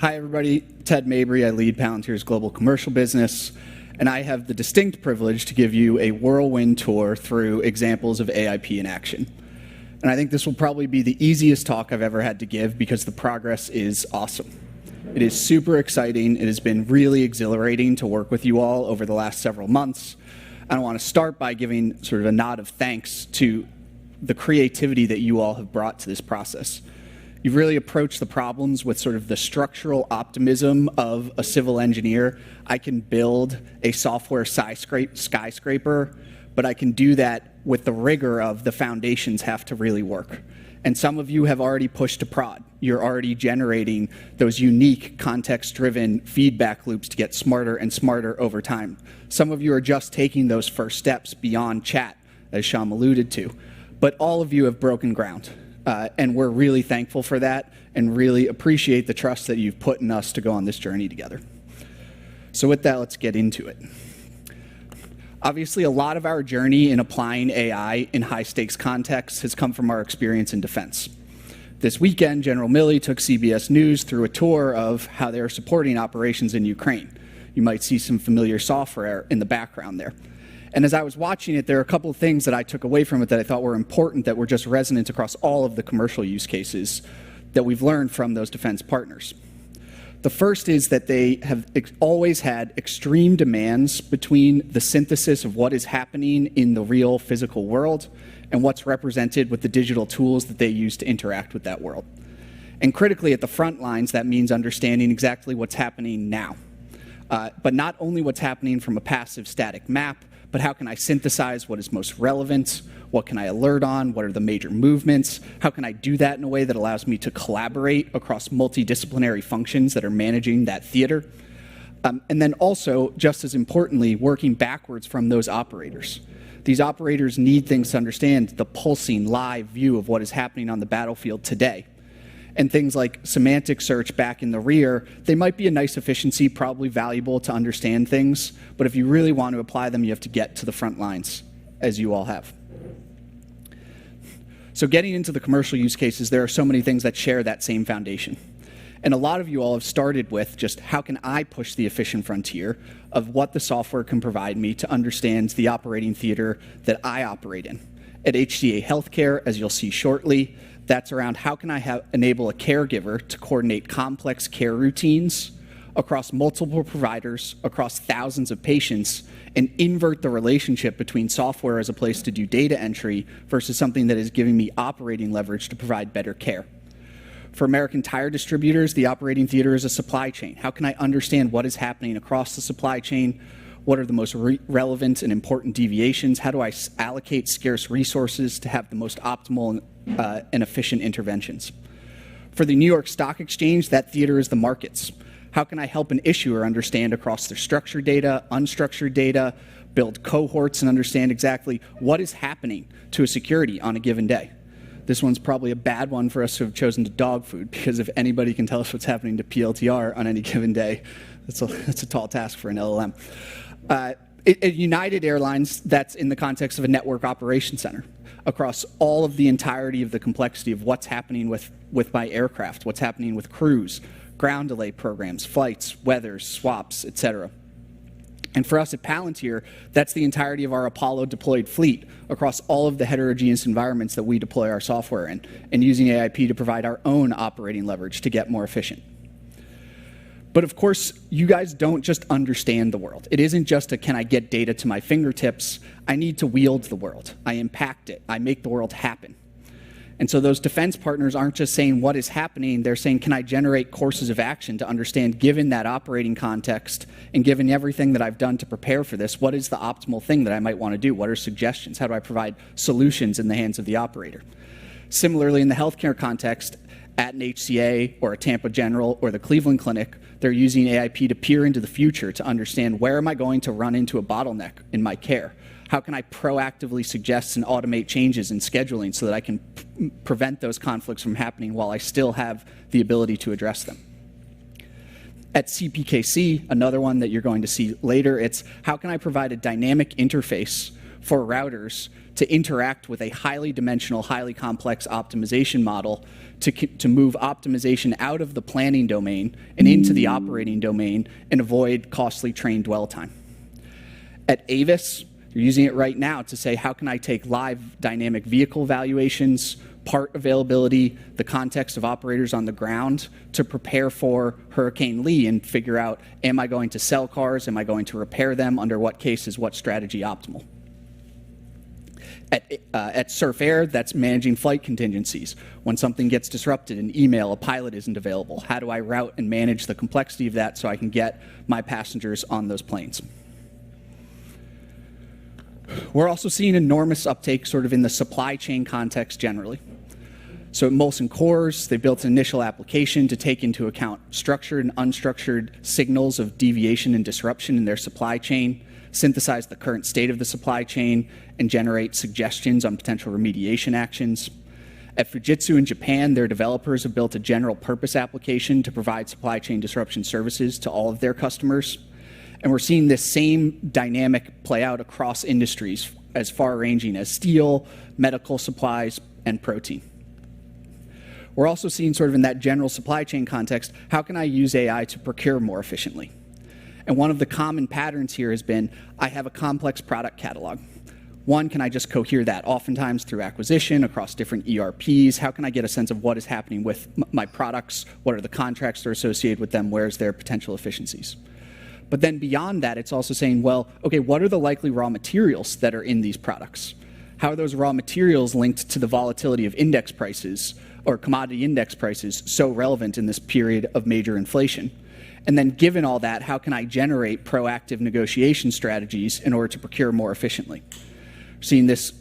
Hi, everybody. Ted Mabrey. I lead Palantir's global commercial business, and I have the distinct privilege to give you a whirlwind tour through examples of AIP in action. And I think this will probably be the easiest talk I've ever had to give because the progress is awesome. It is super exciting. It has been really exhilarating to work with you all over the last several months. And I want to start by giving sort of a nod of thanks to the creativity that you all have brought to this process. You've really approached the problems with sort of the structural optimism of a civil engineer. I can build a software skyscraper, but I can do that with the rigor of the foundations have to really work. And some of you have already pushed to prod. You're already generating those unique context-driven feedback loops to get smarter and smarter over time. Some of you are just taking those first steps beyond chat, as Shyam alluded to. But all of you have broken ground. And we're really thankful for that and really appreciate the trust that you've put in us to go on this journey together. So with that, let's get into it. Obviously, a lot of our journey in applying AI in high-stakes contexts has come from our experience in defense. This weekend, General Milley took CBS News through a tour of how they are supporting operations in Ukraine. You might see some familiar software in the background there. And as I was watching it, there are a couple of things that I took away from it that I thought were important that were just resonant across all of the commercial use cases that we've learned from those defense partners. The first is that they have always had extreme demands between the synthesis of what is happening in the real physical world and what's represented with the digital tools that they use to interact with that world. And critically, at the front lines, that means understanding exactly what's happening now. But not only what's happening from a passive static map, but how can I synthesize what is most relevant? What can I alert on? What are the major movements? How can I do that in a way that allows me to collaborate across multidisciplinary functions that are managing that theater? And then also, just as importantly, working backwards from those operators. These operators need things to understand the pulsing live view of what is happening on the battlefield today. And things like semantic search back in the rear, they might be a nice efficiency, probably valuable to understand things, but if you really want to apply them, you have to get to the front lines, as you all have. So getting into the commercial use cases, there are so many things that share that same foundation. And a lot of you all have started with just how can I push the efficient frontier of what the software can provide me to understand the operating theater that I operate in. At HCA Healthcare, as you'll see shortly, that's around how can I enable a caregiver to coordinate complex care routines across multiple providers, across thousands of patients, and invert the relationship between software as a place to do data entry versus something that is giving me operating leverage to provide better care. For American Tire distributors, the operating theater is a supply chain. How can I understand what is happening across the supply chain? What are the most relevant and important deviations? How do I allocate scarce resources to have the most optimal and efficient interventions? For the New York Stock Exchange, that theater is the markets. How can I help an issuer understand across their structured data, unstructured data, build cohorts and understand exactly what is happening to a security on a given day? This one's probably a bad one for us to have chosen to dog food, because if anybody can tell us what's happening to PLTR on any given day, that's a tall task for an LLM. At United Airlines, that's in the context of a network operations center across all of the entirety of the complexity of what's happening with my aircraft, what's happening with crews, ground delay programs, flights, weathers, swaps, et cetera. And for us at Palantir, that's the entirety of our Apollo deployed fleet across all of the heterogeneous environments that we deploy our software in, and using AIP to provide our own operating leverage to get more efficient. But of course, you guys don't just understand the world. It isn't just a can I get data to my fingertips. I need to wield the world. I impact it. I make the world happen. And so those defense partners aren't just saying what is happening. They're saying, can I generate courses of action to understand, given that operating context and given everything that I've done to prepare for this, what is the optimal thing that I might want to do? What are suggestions? How do I provide solutions in the hands of the operator? Similarly, in the healthcare context, at an HCA or a Tampa General or the Cleveland Clinic, they're using AIP to peer into the future to understand where am I going to run into a bottleneck in my care? How can I proactively suggest and automate changes in scheduling so that I can prevent those conflicts from happening while I still have the ability to address them? At CPKC, another one that you're going to see later, it's how can I provide a dynamic interface for routers to interact with a highly dimensional, highly complex optimization model to move optimization out of the planning domain and into the operating domain and avoid costly train dwell time. At Avis, they're using it right now to say, how can I take live dynamic vehicle valuations, part availability, the context of operators on the ground to prepare for Hurricane Lee and figure out, am I going to sell cars? Am I going to repair them? Under what cases, what strategy optimal? At Surf Air, that's managing flight contingencies. When something gets disrupted, an email, a pilot isn't available. How do I route and manage the complexity of that so I can get my passengers on those planes? We're also seeing enormous uptake sort of in the supply chain context generally. So at Molson Coors, they built an initial application to take into account structured and unstructured signals of deviation and disruption in their supply chain, synthesize the current state of the supply chain, and generate suggestions on potential remediation actions. At Fujitsu in Japan, their developers have built a general purpose application to provide supply chain disruption services to all of their customers. And we're seeing this same dynamic play out across industries as far-ranging as steel, medical supplies, and protein. We're also seeing sort of in that general supply chain context, how can I use AI to procure more efficiently? And one of the common patterns here has been, I have a complex product catalog. One, can I just cohere that? Oftentimes through acquisition across different ERPs, how can I get a sense of what is happening with my products? What are the contracts that are associated with them? Where's their potential efficiencies? But then beyond that, it's also saying, well, okay, what are the likely raw materials that are in these products? How are those raw materials linked to the volatility of index prices or commodity index prices so relevant in this period of major inflation? And then given all that, how can I generate proactive negotiation strategies in order to procure more efficiently? We're seeing this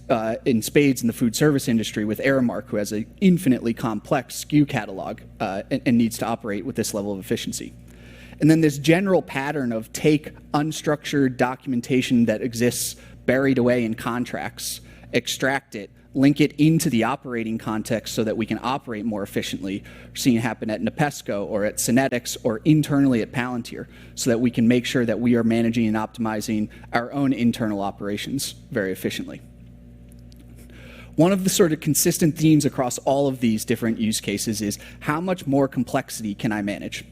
in spades in the food service industry with Aramark, who has an infinitely complex SKU catalog and needs to operate with this level of efficiency. And then this general pattern of take unstructured documentation that exists buried away in contracts, extract it, link it into the operating context so that we can operate more efficiently. We're seeing it happen at Nepesco or at Synetics or internally at Palantir so that we can make sure that we are managing and optimizing our own internal operations very efficiently. One of the sort of consistent themes across all of these different use cases is how much more complexity can I manage?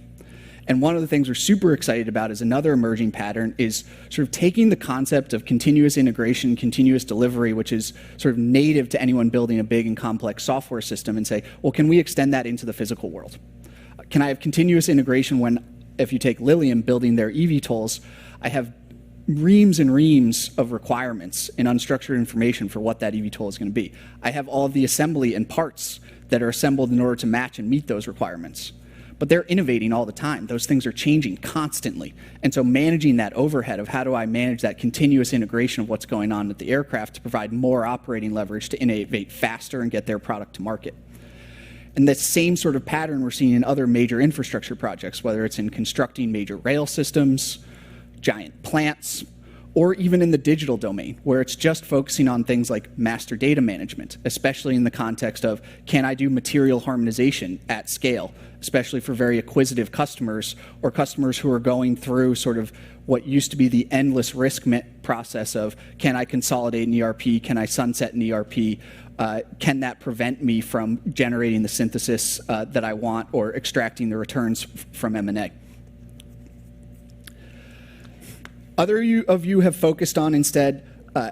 And one of the things we're super excited about is another emerging pattern is sort of taking the concept of continuous integration, continuous delivery, which is sort of native to anyone building a big and complex software system, and say, well, can we extend that into the physical world? Can I have continuous integration when, if you take Lilium building their eVTOLs, I have reams and reams of requirements and unstructured information for what that eVTOL is going to be. I have all of the assembly and parts that are assembled in order to match and meet those requirements. But they're innovating all the time. Those things are changing constantly. And so managing that overhead of how do I manage that continuous integration of what's going on with the aircraft to provide more operating leverage to innovate faster and get their product to market. And that same sort of pattern we're seeing in other major infrastructure projects, whether it's in constructing major rail systems, giant plants, or even in the digital domain, where it's just focusing on things like master data management, especially in the context of, can I do material harmonization at scale, especially for very acquisitive customers or customers who are going through sort of what used to be the endless risk process of, can I consolidate an ERP, can I sunset an ERP, can that prevent me from generating the synthesis that I want or extracting the returns from M&A? Other of you have focused on instead,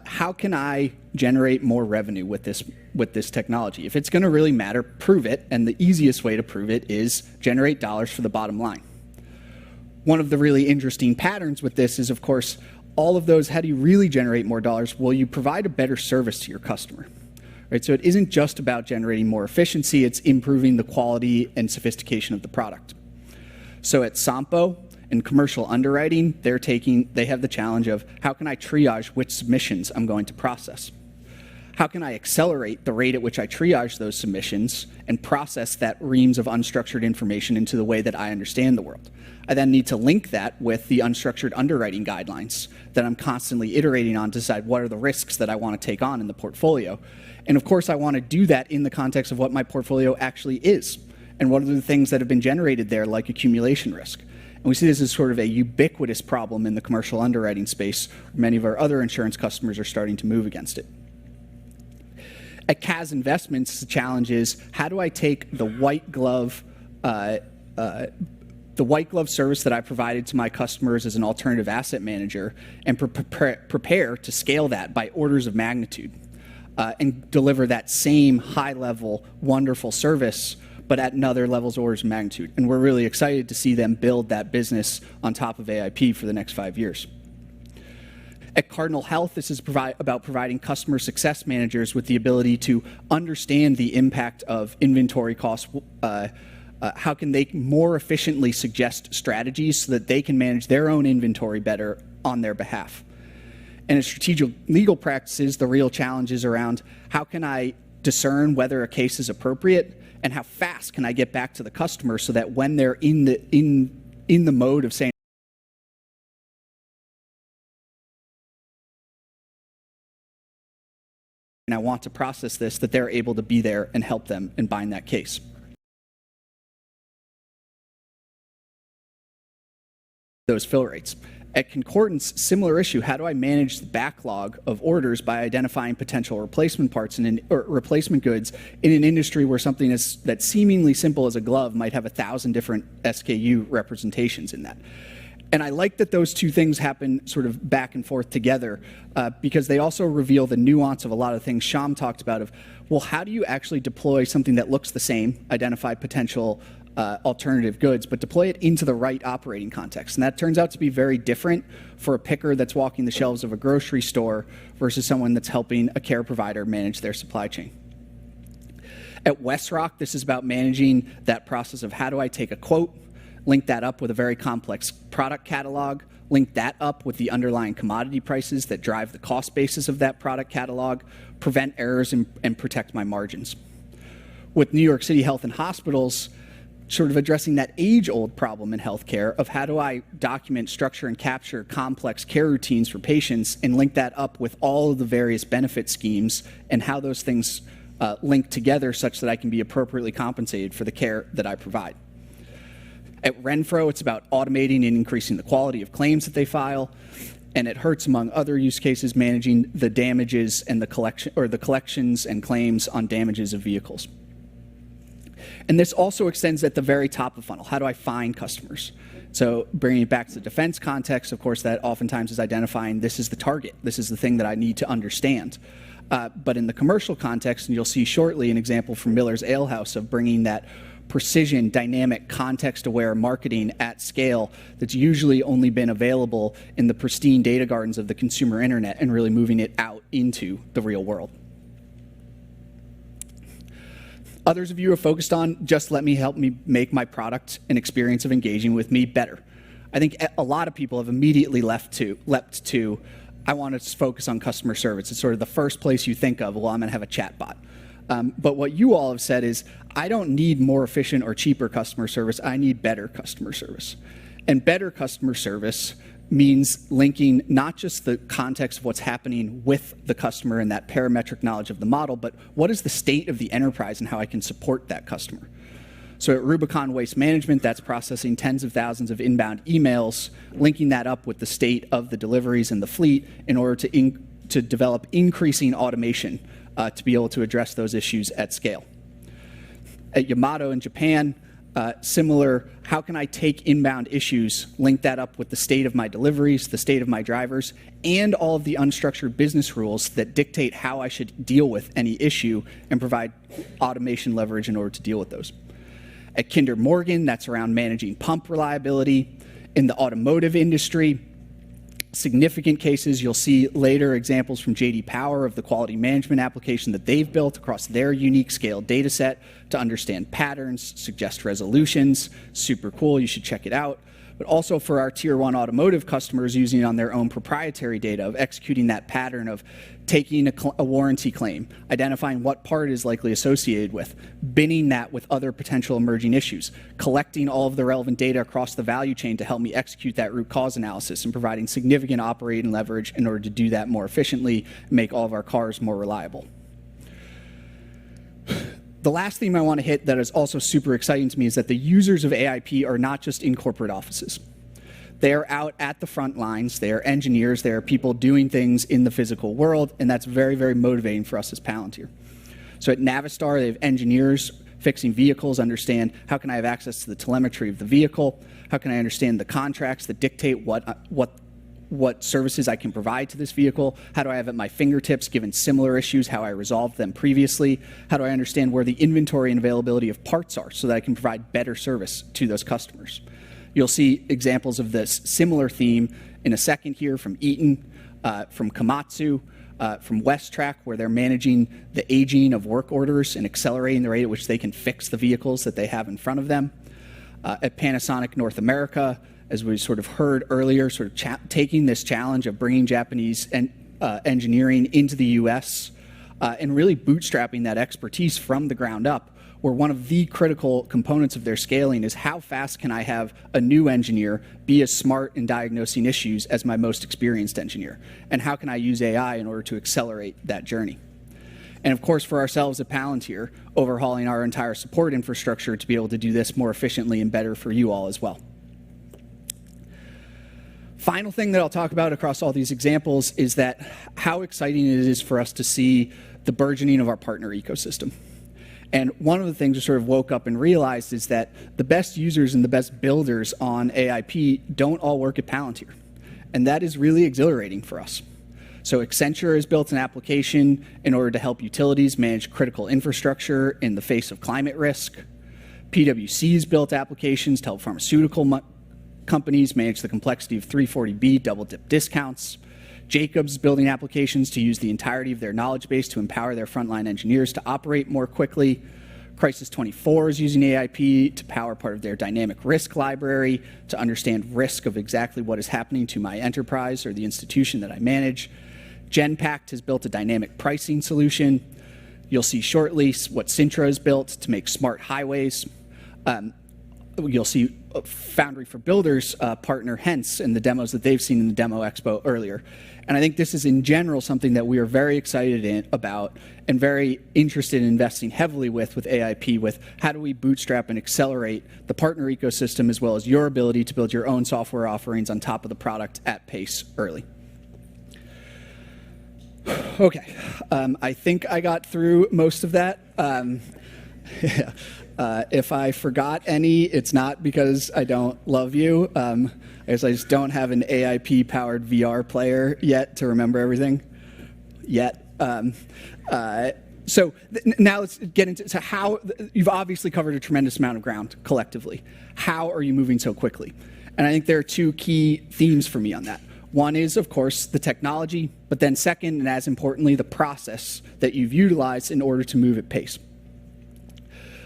how can I generate more revenue with this technology? If it's going to really matter, prove it, and the easiest way to prove it is generate dollars for the bottom line. One of the really interesting patterns with this is, of course, all of those, how do you really generate more dollars? Well, you provide a better service to your customer. Right? So it isn't just about generating more efficiency, it's improving the quality and sophistication of the product. So at Sampo, in commercial underwriting, they have the challenge of how can I triage which submissions I'm going to process? How can I accelerate the rate at which I triage those submissions and process that reams of unstructured information into the way that I understand the world? I then need to link that with the unstructured underwriting guidelines that I'm constantly iterating on to decide what are the risks that I want to take on in the portfolio. And of course, I want to do that in the context of what my portfolio actually is and what are the things that have been generated there, like accumulation risk. And we see this as sort of a ubiquitous problem in the commercial underwriting space. Many of our other insurance customers are starting to move against it. At CAS Investments, the challenge is, how do I take the white glove service that I provided to my customers as an alternative asset manager and prepare to scale that by orders of magnitude and deliver that same high-level, wonderful service, but at another level's orders of magnitude. And we're really excited to see them build that business on top of AIP for the next 5 years. At Cardinal Health, this is about providing customer success managers with the ability to understand the impact of inventory costs. How can they more efficiently suggest strategies so that they can manage their own inventory better on their behalf? And in strategic legal practices, the real challenge is around how can I discern whether a case is appropriate, and how fast can I get back to the customer so that when they're in the mode of saying, and I want to process this, that they're able to be there and help them and bind that case. Those fill rates. At Concordance, similar issue. How do I manage the backlog of orders by identifying potential replacement parts or replacement goods in an industry where something that's seemingly simple as a glove might have 1,000 different SKU representations in that? And I like that those two things happen sort of back and forth together because they also reveal the nuance of a lot of things Shyam talked about of, well, how do you actually deploy something that looks the same, identify potential alternative goods, but deploy it into the right operating context? And that turns out to be very different for a picker that's walking the shelves of a grocery store versus someone that's helping a care provider manage their supply chain. At WestRock, this is about managing that process of how do I take a quote, link that up with a very complex product catalog, link that up with the underlying commodity prices that drive the cost basis of that product catalog, prevent errors and protect my margins. With New York City Health and Hospitals, sort of addressing that age-old problem in healthcare of how do I document, structure, and capture complex care routines for patients and link that up with all of the various benefit schemes and how those things link together such that I can be appropriately compensated for the care that I provide. At Renfro, it's about automating and increasing the quality of claims that they file. And at Hertz, among other use cases, managing the damages and the collections and claims on damages of vehicles. And this also extends at the very top of the funnel. How do I find customers? So bringing it back to the defense context, of course, that oftentimes is identifying this is the target. This is the thing that I need to understand. But in the commercial context, and you'll see shortly an example from Miller's Ale House of bringing that precision, dynamic, context-aware marketing at scale that's usually only been available in the pristine data gardens of the consumer internet and really moving it out into the real world. Others of you are focused on just help me make my product and experience of engaging with me better. I think a lot of people have immediately leapt to, I want to focus on customer service. It's sort of the first place you think of, well, I'm going to have a chat bot. But what you all have said is, I don't need more efficient or cheaper customer service. I need better customer service. And better customer service means linking not just the context of what's happening with the customer and that parametric knowledge of the model, but what is the state of the enterprise and how I can support that customer. So at Rubicon Waste Management, that's processing tens of thousands of inbound emails, linking that up with the state of the deliveries and the fleet in order to develop increasing automation to be able to address those issues at scale. At Yamato in Japan, similar, how can I take inbound issues, link that up with the state of my deliveries, the state of my drivers, and all of the unstructured business rules that dictate how I should deal with any issue and provide automation leverage in order to deal with those. At Kinder Morgan, that's around managing pump reliability. In the automotive industry, significant cases, you'll see later examples from J.D. Power of the quality management application that they've built across their unique scale data set to understand patterns, suggest resolutions. Super cool, you should check it out. But also for our tier one automotive customers using it on their own proprietary data of executing that pattern of taking a warranty claim, identifying what part is likely associated with, binning that with other potential emerging issues, collecting all of the relevant data across the value chain to help me execute that root cause analysis and providing significant operating leverage in order to do that more efficiently and make all of our cars more reliable. The last theme I want to hit that is also super exciting to me is that the users of AIP are not just in corporate offices. They are out at the front lines. They are engineers. They are people doing things in the physical world, and that's very, very motivating for us as Palantir. So at Navistar, they have engineers fixing vehicles, understand how can I have access to the telemetry of the vehicle, how can I understand the contracts that dictate what services I can provide to this vehicle, how do I have at my fingertips, given similar issues, how I resolved them previously, how do I understand where the inventory and availability of parts are so that I can provide better service to those customers. You'll see examples of this similar theme in a second here from Eaton, from Komatsu, from WestTrack, where they're managing the aging of work orders and accelerating the rate at which they can fix the vehicles that they have in front of them. At Panasonic North America, as we sort of heard earlier, sort of taking this challenge of bringing Japanese engineering into the US and really bootstrapping that expertise from the ground up, where one of the critical components of their scaling is how fast can I have a new engineer be as smart in diagnosing issues as my most experienced engineer? And how can I use AI in order to accelerate that journey? And of course, for ourselves at Palantir, overhauling our entire support infrastructure to be able to do this more efficiently and better for you all as well. Final thing that I'll talk about across all these examples is that how exciting it is for us to see the burgeoning of our partner ecosystem. And one of the things we sort of woke up and realized is that the best users and the best builders on AIP don't all work at Palantir. And that is really exhilarating for us. So Accenture has built an application in order to help utilities manage critical infrastructure in the face of climate risk. PwC has built applications to help pharmaceutical companies manage the complexity of 340B double-dip discounts. Jacobs is building applications to use the entirety of their knowledge base to empower their frontline engineers to operate more quickly. Crisis 24 is using AIP to power part of their dynamic risk library to understand risk of exactly what is happening to my enterprise or the institution that I manage. Genpact has built a dynamic pricing solution. You'll see shortly what Sintra has built to make smart highways. You'll see Foundry for Builders partner Hence in the demos that they've seen in the demo expo earlier. And I think this is in general something that we are very excited about and very interested in investing heavily with AIP, with how do we bootstrap and accelerate the partner ecosystem as well as your ability to build your own software offerings on top of the product at pace early. Okay, I think I got through most of that. If I forgot any, it's not because I don't love you. I guess I just don't have an AIP-powered VR player yet to remember everything. Yet. So now let's get into how you've obviously covered a tremendous amount of ground collectively. How are you moving so quickly? And I think there are two key themes for me on that. One is, of course, the technology, but then second, and as importantly, the process that you've utilized in order to move at pace.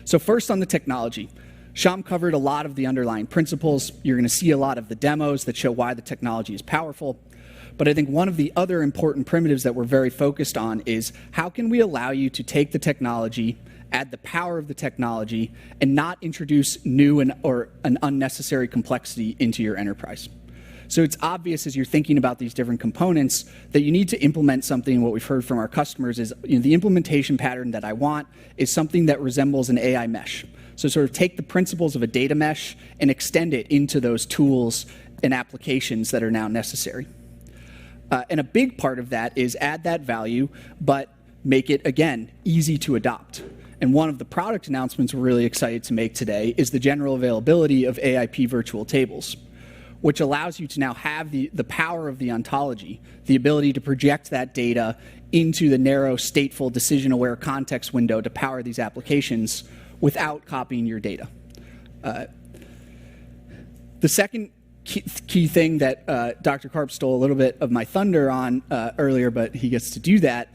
So first on the technology, Shyam covered a lot of the underlying principles. You're going to see a lot of the demos that show why the technology is powerful. But I think one of the other important primitives that we're very focused on is how can we allow you to take the technology, add the power of the technology, and not introduce new or an unnecessary complexity into your enterprise. So it's obvious as you're thinking about these different components that you need to implement something. What we've heard from our customers is the implementation pattern that I want is something that resembles an AI mesh. So sort of take the principles of a data mesh and extend it into those tools and applications that are now necessary. And a big part of that is add that value, but make it, again, easy to adopt. And one of the product announcements we're really excited to make today is the general availability of AIP virtual tables, which allows you to now have the power of the ontology, the ability to project that data into the narrow, stateful, decision-aware context window to power these applications without copying your data. The second key thing that Dr. Karp stole a little bit of my thunder on earlier, but he gets to do that,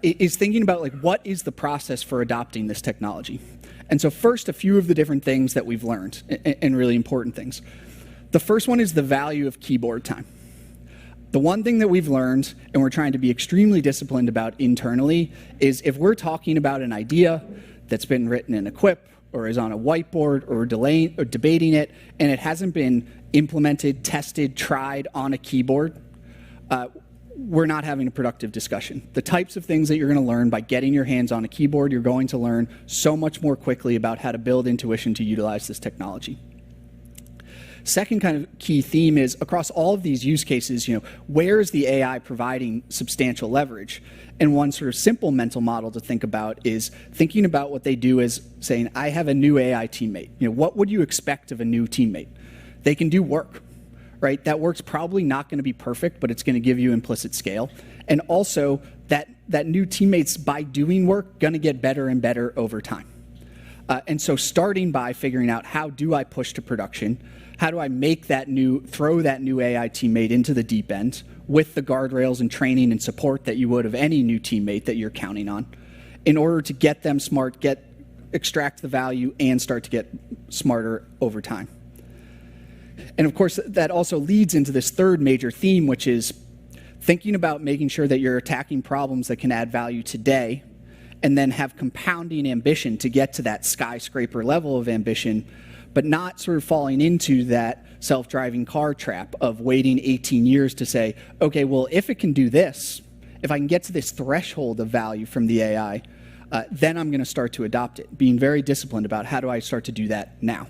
is thinking about like what is the process for adopting this technology. And so first, a few of the different things that we've learned and really important things. The first one is the value of keyboard time. The one thing that we've learned, and we're trying to be extremely disciplined about internally, is if we're talking about an idea that's been written in a quip or is on a whiteboard or debating it, and it hasn't been implemented, tested, tried on a keyboard, we're not having a productive discussion. The types of things that you're going to learn by getting your hands on a keyboard, you're going to learn so much more quickly about how to build intuition to utilize this technology. Second kind of key theme is across all of these use cases, where is the AI providing substantial leverage? And one sort of simple mental model to think about is thinking about what they do as saying, I have a new AI teammate. What would you expect of a new teammate? They can do work, right? That work's probably not going to be perfect, but it's going to give you implicit scale. And also, that new teammate's, by doing work, going to get better and better over time. And so starting by figuring out how do I push to production, how do I throw that new AI teammate into the deep end with the guardrails and training and support that you would of any new teammate that you're counting on, in order to get them smart, extract the value, and start to get smarter over time. And of course, that also leads into this third major theme, which is thinking about making sure that you're attacking problems that can add value today, and then have compounding ambition to get to that skyscraper level of ambition, but not sort of falling into that self-driving car trap of waiting 18 years to say, okay, well, if it can do this, if I can get to this threshold of value from the AI, then I'm going to start to adopt it, being very disciplined about how do I start to do that now.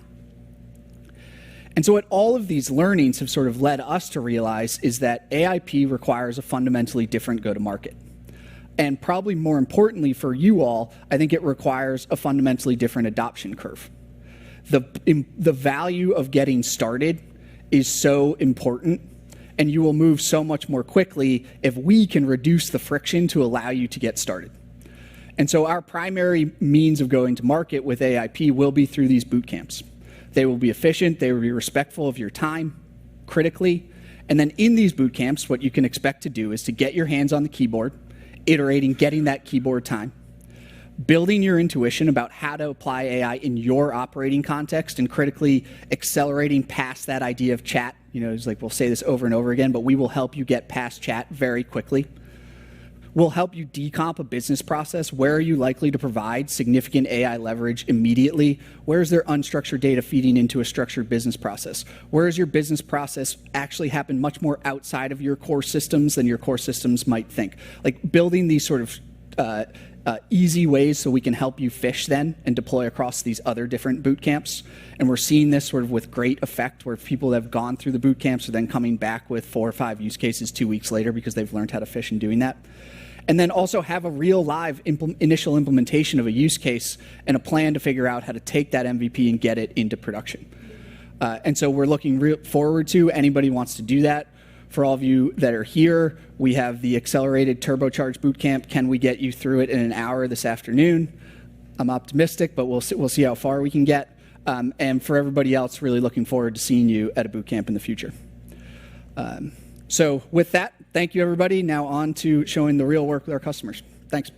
And so what all of these learnings have sort of led us to realize is that AIP requires a fundamentally different go-to-market. And probably more importantly for you all, I think it requires a fundamentally different adoption curve. The value of getting started is so important, and you will move so much more quickly if we can reduce the friction to allow you to get started. And so our primary means of going to market with AIP will be through these boot camps. They will be efficient, they will be respectful of your time, critically, and then in these boot camps, what you can expect to do is to get your hands on the keyboard, iterating, getting that keyboard time, building your intuition about how to apply AI in your operating context, and critically accelerating past that idea of chat. It's like we'll say this over and over again, but we will help you get past chat very quickly. We'll help you decomp a business process. Where are you likely to provide significant AI leverage immediately? Where is there unstructured data feeding into a structured business process? Where is your business process actually happen much more outside of your core systems than your core systems might think? Like building these sort of easy ways so we can help you fish then and deploy across these other different boot camps. And we're seeing this sort of with great effect where people that have gone through the boot camps are then coming back with 4 or 5 use cases 2 weeks later because they've learned how to fish in doing that. And then also have a real live initial implementation of a use case and a plan to figure out how to take that MVP and get it into production. And so we're looking forward to anybody who wants to do that. For all of you that are here, we have the accelerated turbocharged bootcamp. Can we get you through it in an hour this afternoon? I'm optimistic, but we'll see how far we can get. And for everybody else, really looking forward to seeing you at a bootcamp in the future. So with that, thank you, everybody. Now on to showing the real work with our customers. Thanks.